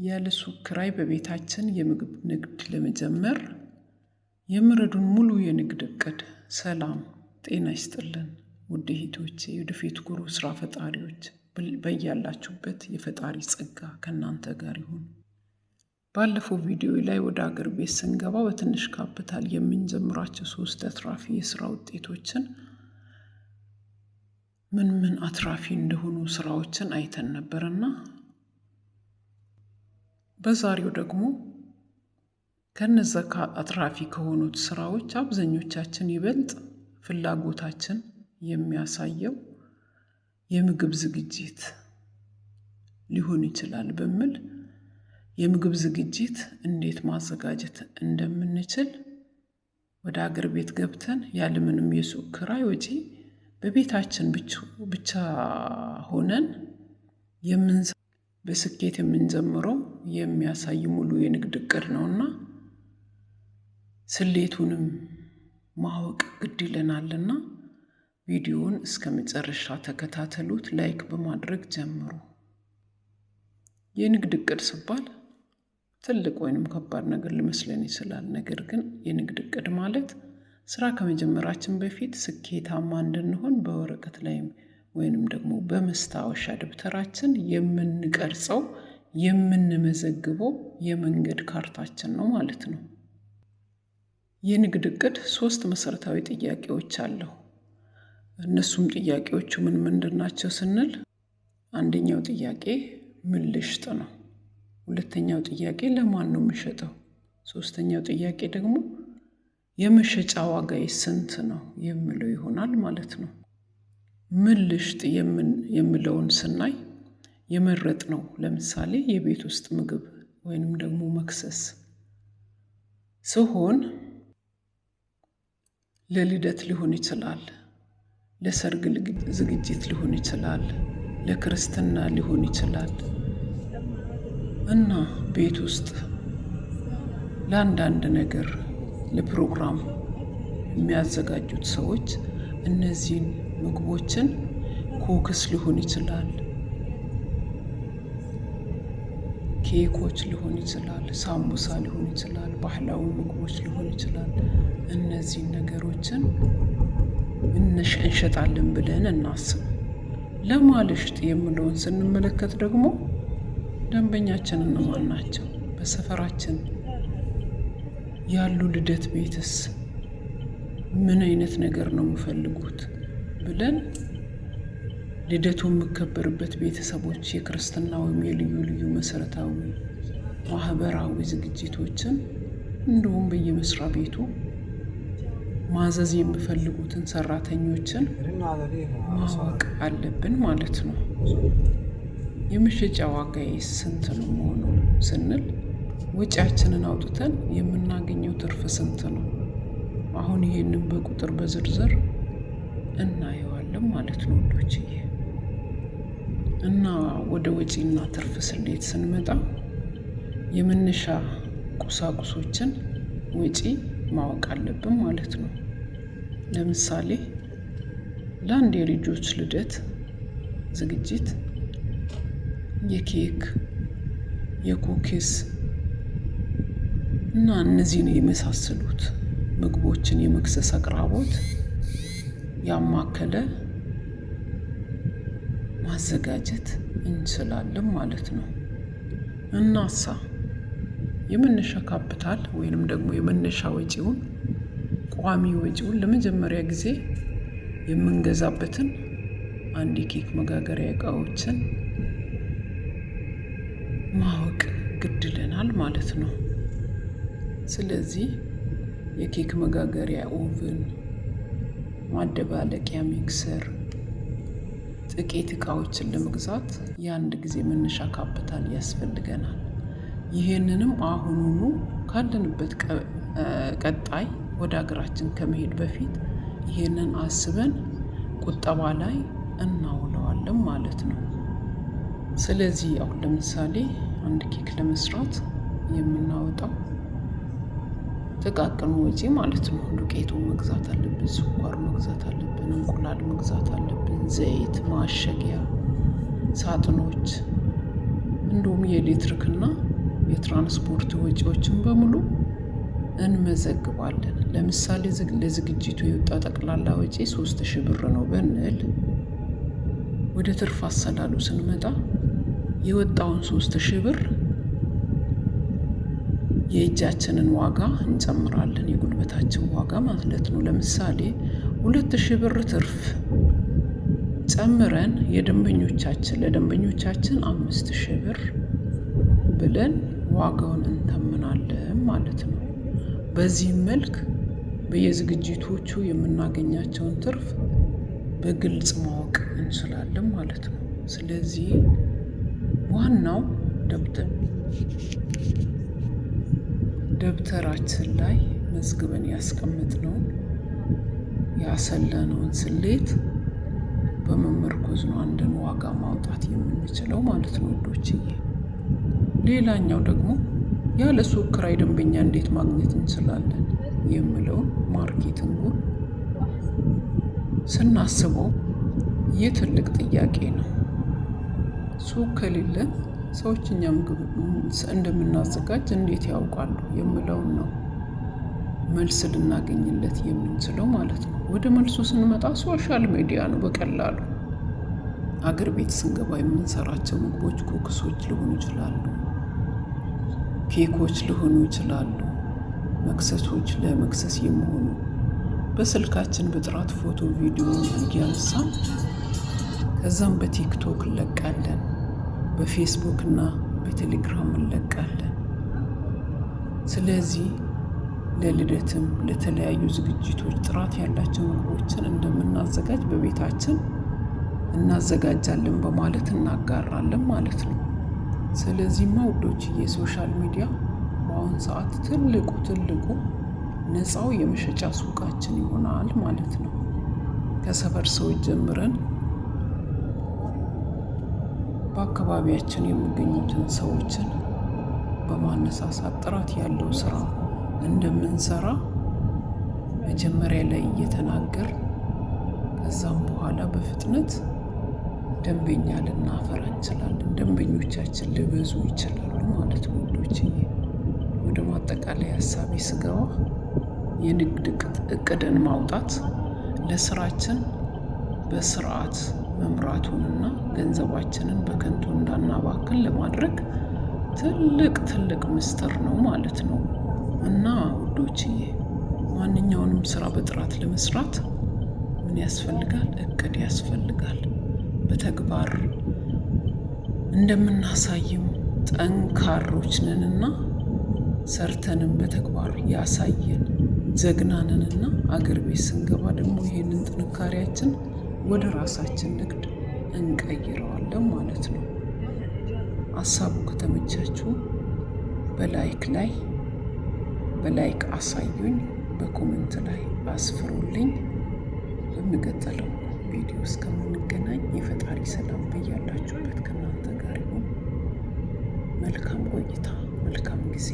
ያለ ሱቅ ኪራይ በቤታችን የምግብ ንግድ ለመጀመር የምረዱን ሙሉ የንግድ እቅድ። ሰላም ጤና ይስጥልን ውድ እህቶቼ፣ ወደፊት ኩሩ ስራ ፈጣሪዎች፣ በያላችሁበት የፈጣሪ ጸጋ ከእናንተ ጋር ይሁን። ባለፈው ቪዲዮ ላይ ወደ አገር ቤት ስንገባ በትንሽ ካፒታል የምንጀምራቸው 3 አትራፊ የስራ ውጤቶችን ምን አትራፊ እንደሆኑ ስራዎችን አይተን ነበርና በዛሬው ደግሞ ከነዛ አትራፊ ከሆኑት ስራዎች አብዛኞቻችን ይበልጥ ፍላጎታችን የሚያሳየው የምግብ ዝግጅት ሊሆን ይችላል በሚል የምግብ ዝግጅት እንዴት ማዘጋጀት እንደምንችል ወደ አገር ቤት ገብተን ያለምንም የሱቅ ኪራይ ወጪ በቤታችን ብቻ ሆነን በስኬት የምንጀምረው የሚያሳይ ሙሉ የንግድ እቅድ ነውና ስሌቱንም ማወቅ ግድ ይለናልና ቪዲዮውን እስከ መጨረሻ ተከታተሉት። ላይክ በማድረግ ጀምሩ። የንግድ እቅድ ሲባል ትልቅ ወይንም ከባድ ነገር ሊመስለን ይችላል። ነገር ግን የንግድ እቅድ ማለት ስራ ከመጀመራችን በፊት ስኬታማ እንድንሆን በወረቀት ላይ ወይንም ደግሞ በመስታወሻ ደብተራችን የምንቀርጸው የምንመዘግበው የመንገድ ካርታችን ነው ማለት ነው። የንግድ እቅድ 3 መሰረታዊ ጥያቄዎች አለው። እነሱም ጥያቄዎቹ ምንድን ናቸው ስንል፣ አንደኛው ጥያቄ ምን ልሽጥ ነው። ሁለተኛው ጥያቄ ለማን ነው የምሸጠው። ሶስተኛው ጥያቄ ደግሞ የመሸጫ ዋጋዬ ስንት ነው የሚለው ይሆናል ማለት ነው። ምን ልሽጥ የሚለውን ስናይ የመረጥነው ለምሳሌ የቤት ውስጥ ምግብ ወይንም ደግሞ መክሰስ ሲሆን ለልደት ሊሆን ይችላል፣ ለሰርግ ዝግጅት ሊሆን ይችላል፣ ለክርስትና ሊሆን ይችላል እና ቤት ውስጥ ለአንዳንድ ነገር ለፕሮግራም የሚያዘጋጁት ሰዎች እነዚህን ምግቦችን ኩክስ ሊሆን ይችላል፣ ኬኮች ሊሆን ይችላል፣ ሳምቡሳ ሊሆን ይችላል፣ ባህላዊ ምግቦች ሊሆን ይችላል። እነዚህን ነገሮችን እንሸጣለን ብለን እናስብ። ለማልሽጥ የሚለውን ስንመለከት ደግሞ ደንበኛችን እነማን ናቸው? በሰፈራችን ያሉ ልደት ቤትስ ምን አይነት ነገር ነው የሚፈልጉት ብለን ልደቱ የሚከበርበት ቤተሰቦች የክርስትና ወይም የልዩ ልዩ መሰረታዊ ማህበራዊ ዝግጅቶችን እንዲሁም በየመስሪያ ቤቱ ማዘዝ የሚፈልጉትን ሰራተኞችን ማወቅ አለብን ማለት ነው። የመሸጫ ዋጋዬ ስንት ነው መሆኑ ስንል ወጪያችንን አውጥተን የምናገኘው ትርፍ ስንት ነው። አሁን ይሄንን በቁጥር በዝርዝር እናየዋለን ማለት ነው ወዶችዬ። እና ወደ ወጪና ትርፍ ስሌት ስንመጣ የመነሻ ቁሳቁሶችን ወጪ ማወቅ አለብን ማለት ነው። ለምሳሌ ለአንድ የልጆች ልደት ዝግጅት የኬክ፣ የኩኪስ እና እነዚህን የመሳሰሉት ምግቦችን የመክሰስ አቅራቦት ያማከለ ማዘጋጀት እንችላለን ማለት ነው። እናሳ የመነሻ ካፒታል ወይንም ደግሞ የመነሻ ወጪውን ቋሚ ወጪውን ለመጀመሪያ ጊዜ የምንገዛበትን አንድ የኬክ መጋገሪያ እቃዎችን ማወቅ ግድ ይለናል ማለት ነው። ስለዚህ የኬክ መጋገሪያ ኦቨን፣ ማደባለቂያ ሚክሰር፣ ጥቂት እቃዎችን ለመግዛት የአንድ ጊዜ መነሻ ካፒታል ያስፈልገናል። ይሄንንም አሁኑኑ ካለንበት ቀጣይ ወደ ሀገራችን ከመሄድ በፊት ይሄንን አስበን ቁጠባ ላይ እናውለዋለን ማለት ነው። ስለዚህ አሁን ለምሳሌ አንድ ኬክ ለመስራት የምናወጣው ጥቃቅኑ ወጪ ማለት ነው። ዱቄቱን መግዛት አለብን፣ ስኳር መግዛት አለብን፣ እንቁላል መግዛት አለብን፣ ዘይት፣ ማሸጊያ፣ ሳጥኖች እንዲሁም የኤሌክትሪክና የትራንስፖርት ወጪዎችን በሙሉ እንመዘግባለን። ለምሳሌ ለዝግጅቱ የወጣ ጠቅላላ ወጪ 3000 ብር ነው ብንል ወደ ትርፍ አሰላሉ ስንመጣ የወጣውን 3000 ብር የእጃችንን ዋጋ እንጨምራለን፣ የጉልበታችን ዋጋ ማለት ነው። ለምሳሌ 2000 ብር ትርፍ ጨምረን ለደንበኞቻችን 5000 ብር ብለን ዋጋውን እንተምናለን ማለት ነው። በዚህም መልክ በየዝግጅቶቹ የምናገኛቸውን ትርፍ በግልጽ ማወቅ እንችላለን ማለት ነው። ስለዚህ ዋናው ደብተራችን ላይ መዝግበን ያስቀመጥነውን ያሰለነውን ስሌት በመመርኮዝ ነው አንድን ዋጋ ማውጣት የምንችለው ማለት ነው ውዶችዬ። ሌላኛው ደግሞ ያለ ሱቅ ኪራይ ደንበኛ እንዴት ማግኘት እንችላለን የሚለውን ማርኬቲንጉን ስናስበው ይህ ትልቅ ጥያቄ ነው። ሱቅ ከሌለን ሰዎች እኛ ምግብ እንደምናዘጋጅ እንዴት ያውቃሉ የሚለውን ነው መልስ ልናገኝለት የምንችለው ማለት ነው። ወደ መልሱ ስንመጣ ሶሻል ሚዲያ ነው በቀላሉ። አገር ቤት ስንገባ የምንሰራቸው ምግቦች ኩክሶች ሊሆኑ ይችላሉ፣ ኬኮች ሊሆኑ ይችላሉ፣ መክሰሶች ለመክሰስ የሚሆኑ በስልካችን በጥራት ፎቶ ቪዲዮ እያነሳን ከዛም በቲክቶክ እንለቃለን፣ በፌስቡክ እና በቴሌግራም እንለቃለን። ስለዚህ ለልደትም ለተለያዩ ዝግጅቶች ጥራት ያላቸው ምግቦችን እንደምናዘጋጅ በቤታችን እናዘጋጃለን በማለት እናጋራለን ማለት ነው። ስለዚህማ ውዶች የሶሻል ሚዲያ በአሁን ሰዓት ትልቁ ነፃው የመሸጫ ሱቃችን ይሆናል ማለት ነው። ከሰፈር ሰዎች ጀምረን በአካባቢያችን የሚገኙትን ሰዎችን በማነሳሳት ጥራት ያለው ስራ እንደምንሰራ መጀመሪያ ላይ እየተናገር ከዛም በኋላ በፍጥነት ደንበኛ ልናፈራ እንችላለን። ደንበኞቻችን ሊበዙ ይችላሉ ማለት ነው ውዶችዬ። ወደ ማጠቃለያ ሀሳቤ ስገባ የንግድ እቅድን ማውጣት ለስራችን በስርዓት መምራቱንና ገንዘባችንን በከንቱ እንዳናባክን ለማድረግ ትልቅ ምስጢር ነው ማለት ነው። እና ውዶችዬ ማንኛውንም ስራ በጥራት ለመስራት ምን ያስፈልጋል? እቅድ ያስፈልጋል። በተግባር እንደምናሳይም ጠንካሮች ነንና ሰርተንም በተግባር ያሳየን ጀግናንንና አገር ቤት ስንገባ ደግሞ ይሄንን ጥንካሬያችን ወደ ራሳችን ንግድ እንቀይረዋለን ማለት ነው። ሀሳቡ ከተመቻችሁ በላይክ አሳዩኝ፣ በኮሜንት ላይ አስፍሩልኝ። በሚቀጥለው ቪዲዮ እስከምንገናኝ የፈጣሪ ሰላም በያላችሁበት ከእናንተ ጋር ይሁን። መልካም ቆይታ፣ መልካም ጊዜ።